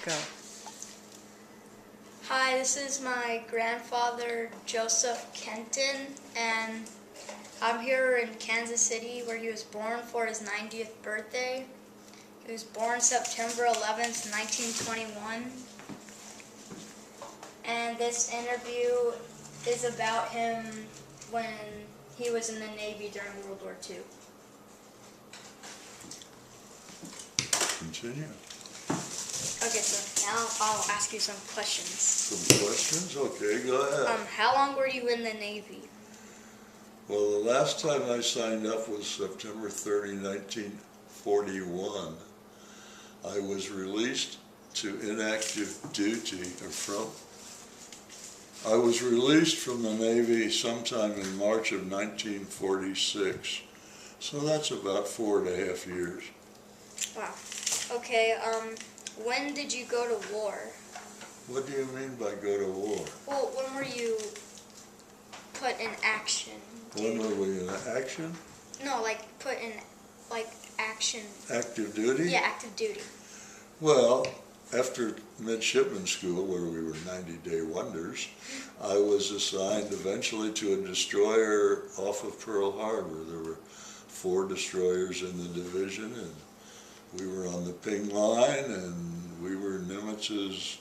Go. Hi, this is my grandfather, Joseph Kenton, and I'm here in Kansas City where he was born for his 90th birthday. He was born September 11th, 1921. And this interview is about him when he was in the Navy during World War II. Continue. Okay, so now I'll ask you some questions. Some questions? Okay, go ahead. How long were you in the Navy? Well, the last time I signed up was September 30, 1941. I was released to inactive duty, I was released from the Navy sometime in March of 1946. So that's about 4.5 years. Wow. Okay, when did you go to war? What do you mean by go to war? Well, when were you put in action? When were we in action? No, like put in, like, action. Active duty? Yeah, active duty. Well, after midshipman school, where we were 90-day wonders, I was assigned eventually to a destroyer off of Pearl Harbor. There were 4 destroyers in the division, and we were on the ping line, and we were Nimitz's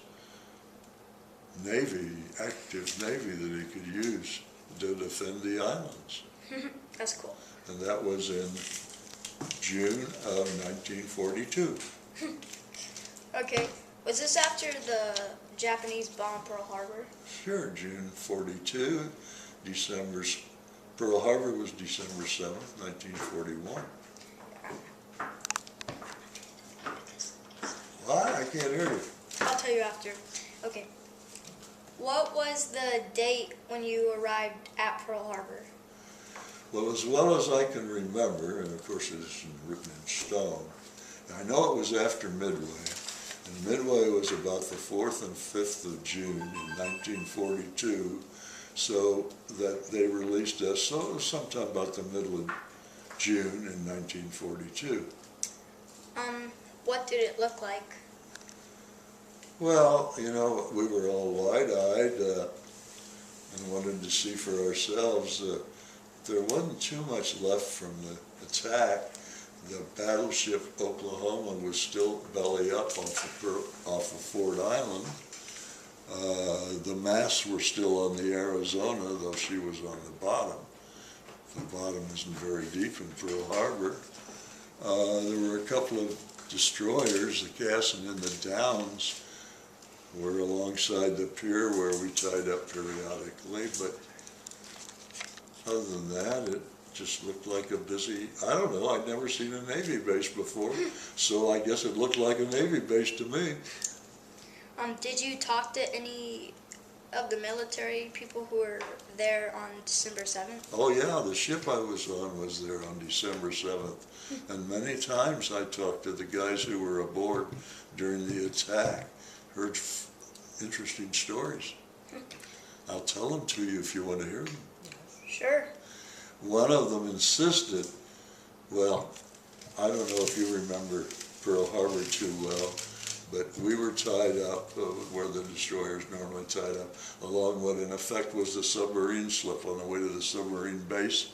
Navy, active Navy that he could use to defend the islands. That's cool. And that was in June of 1942. Okay, was this after the Japanese bombed Pearl Harbor? Sure, June 42, Pearl Harbor was December 7th, 1941. What? I can't hear you. I'll tell you after. Okay. What was the date when you arrived at Pearl Harbor? Well as I can remember, and of course it isn't written in stone, I know it was after Midway, and Midway was about the 4th and 5th of June in 1942, so that they released us, so it was sometime about the middle of June in 1942. What did it look like? Well, you know, we were all wide-eyed and wanted to see for ourselves. There wasn't too much left from the attack. The battleship Oklahoma was still belly up off of Ford Island. The masts were still on the Arizona, though she was on the bottom. The bottom isn't very deep in Pearl Harbor. There were a couple of destroyers, the Cassin and the Downs, were alongside the pier where we tied up periodically, but other than that, it just looked like a busy, I don't know, I'd never seen a Navy base before, so I guess it looked like a Navy base to me. Did you talk to any of the military people who were there on December 7th? Oh yeah, the ship I was on was there on December 7th, and many times I talked to the guys who were aboard during the attack, heard interesting stories. I'll tell them to you if you want to hear them. Sure. One of them insisted, well, I don't know if you remember Pearl Harbor too well, but we were tied up where the destroyers normally tied up, along what in effect was the submarine slip on the way to the submarine base,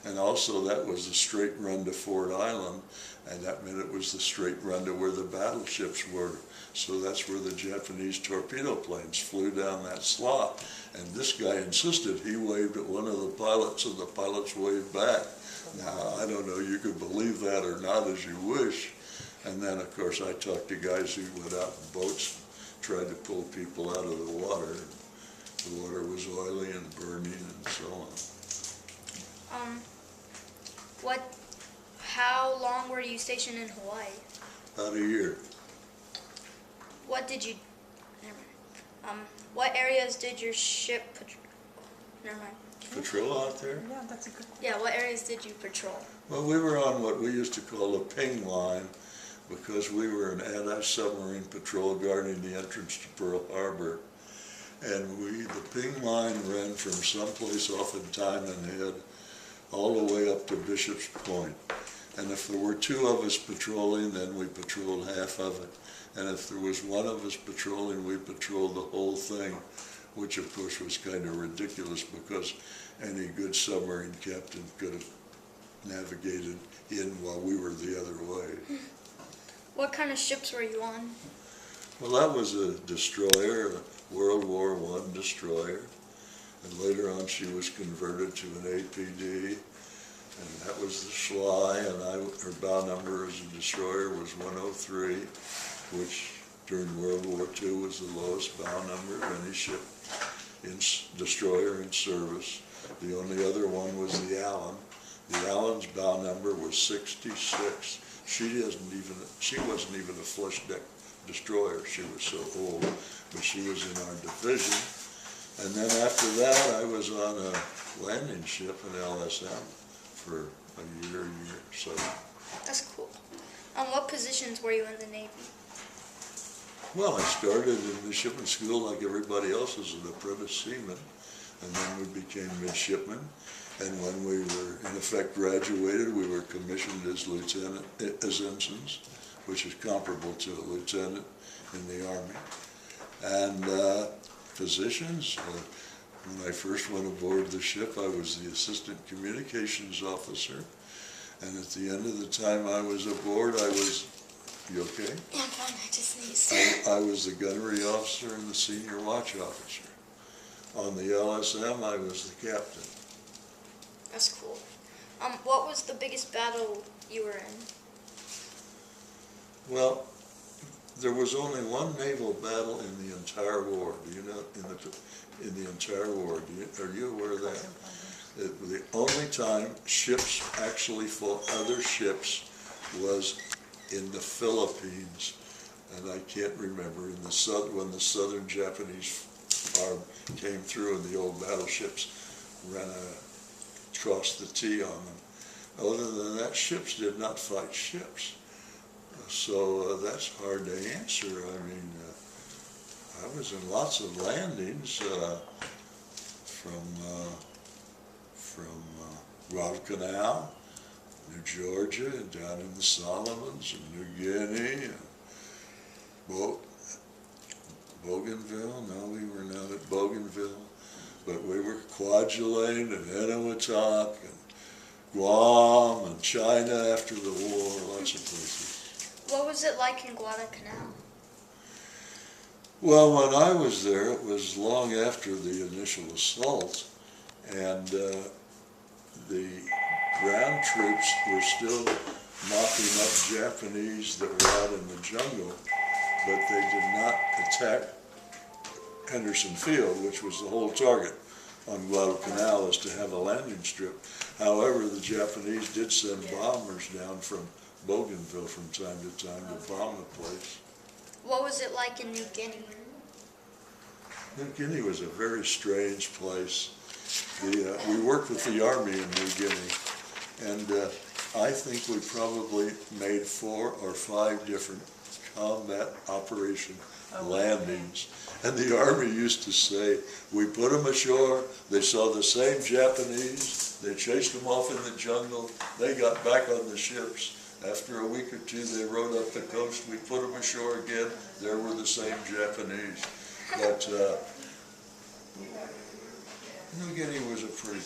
and also that was the straight run to Ford Island, and that meant it was the straight run to where the battleships were. So that's where the Japanese torpedo planes flew down that slot. And this guy insisted. He waved at one of the pilots, and the pilots waved back. Now, I don't know, you could believe that or not as you wish. And then, of course, I talked to guys who went out in boats, tried to pull people out of the water. The water was oily and burning and so on. How long were you stationed in Hawaii? About a year. What did you, never mind. What areas did your ship never mind. Patrol out there? Yeah, that's a good one. Yeah, what areas did you patrol? Well, we were on what we used to call a ping line because we were an anti-submarine patrol guarding the entrance to Pearl Harbor. And the ping line ran from someplace off in Diamond Head all the way up to Bishop's Point. And if there were two of us patrolling, then we patrolled half of it. And if there was one of us patrolling, we patrolled the whole thing, which of course was kind of ridiculous because any good submarine captain could have navigated in while we were the other way. What kind of ships were you on? Well, that was a destroyer, a World War I destroyer. And later on she was converted to an APD. And that was the Schley, and her bow number as a destroyer was 103, which during World War II was the lowest bow number of any ship, destroyer in service. The only other one was the Allen. The Allen's bow number was 66. She wasn't even a flush deck destroyer. She was so old, but she was in our division. And then after that, I was on a landing ship in LSM for a year or so. That's cool. What positions were you in the Navy? Well, I started in the shipping school like everybody else as an apprentice seaman, and then we became midshipmen. And when we were, in effect, graduated, we were commissioned as ensigns, which is comparable to a lieutenant in the Army. And positions, when I first went aboard the ship, I was the assistant communications officer. And at the end of the time I was aboard, I was, you okay? Yeah, I'm fine, I just sneezed. I was the gunnery officer and the senior watch officer. On the LSM, I was the captain. That's cool. What was the biggest battle you were in? Well, there was only one naval battle in the entire war. Do you know, in the entire war, are you aware of that? The only time ships actually fought other ships was in the Philippines, and I can't remember, when the southern Japanese arm came through and the old battleships ran across the T on them. Other than that, ships did not fight ships. So that's hard to answer. I mean, I was in lots of landings from Guadalcanal, New Georgia, and down in the Solomons, and New Guinea, and Bougainville. No, we were not at Bougainville, but we were Kwajalein and Eniwetok and Guam and China after the war, lots of places. What was it like in Guadalcanal? Well, when I was there, it was long after the initial assault, and the ground troops were still knocking up Japanese that were out in the jungle, but they did not attack Henderson Field, which was the whole target on Guadalcanal, is to have a landing strip. However, the Japanese did send bombers down from Bougainville from time to time to bomb the place. What was it like in New Guinea? New Guinea was a very strange place. We worked with the Army in New Guinea, and I think we probably made 4 or 5 different combat operation landings. And the Army used to say, we put them ashore, they saw the same Japanese, they chased them off in the jungle, they got back on the ships. After a week or 2, they rode up the coast, we put them ashore again, there were the same Japanese. But New Guinea was a pretty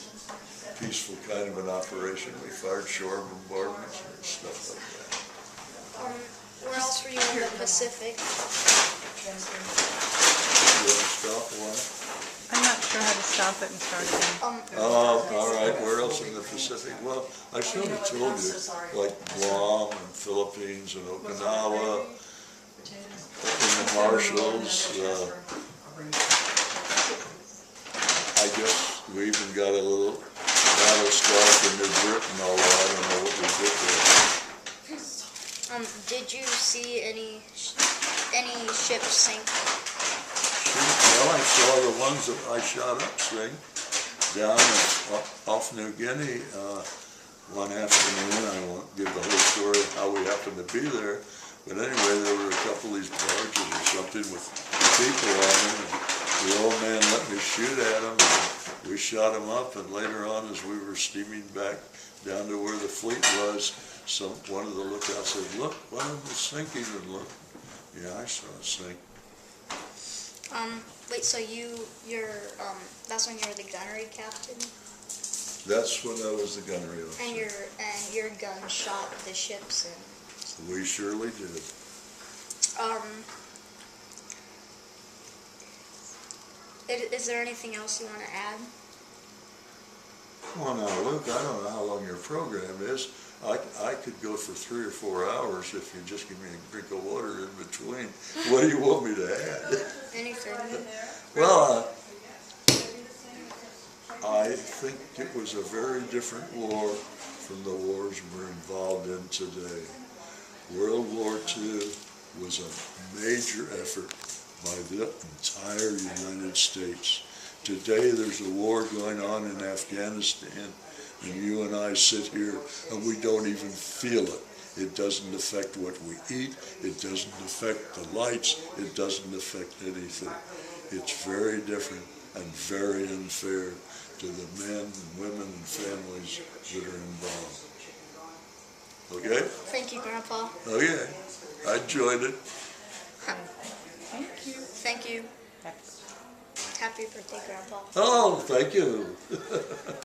peaceful kind of an operation. We fired shore bombardments and stuff like that. Where else were you in the Pacific? You want to stop one? I'm not sure how to stop it and start again. All right, where else in the Pacific? Well, I sort of told you, like Guam and Philippines and Okinawa, in the Marshalls. I guess we even got a little battle scar for New Britain, although I don't know what we did there. Did you see any ships sink? Well, I saw the ones that I shot up sink down off New Guinea one afternoon. I won't give the whole story how we happened to be there, but anyway, there were a couple of these barges or something with people on them, and the old man let me shoot at them, and we shot them up, and later on, as we were steaming back down to where the fleet was. One of the lookouts said, "Look, one of them is sinking," and look, yeah, I saw it sink. Wait, so that's when you were the gunnery captain? That's when I was the gunnery officer. And your gun shot the ships and... We surely did. Is there anything else you want to add? Well, now, Luke, I don't know how long your program is. I could go for 3 or 4 hours if you just give me a drink of water in between. What do you want me to add? Anything. Well, I think it was a very different war from the wars we're involved in today. World War II was a major effort by the entire United States. Today there's a war going on in Afghanistan, and you and I sit here and we don't even feel it. It doesn't affect what we eat, it doesn't affect the lights, it doesn't affect anything. It's very different and very unfair to the men and women and families that are involved. Okay? Thank you, Grandpa. Okay. I enjoyed it. Thank you. Thank you. Happy birthday, Grandpa. Oh, thank you.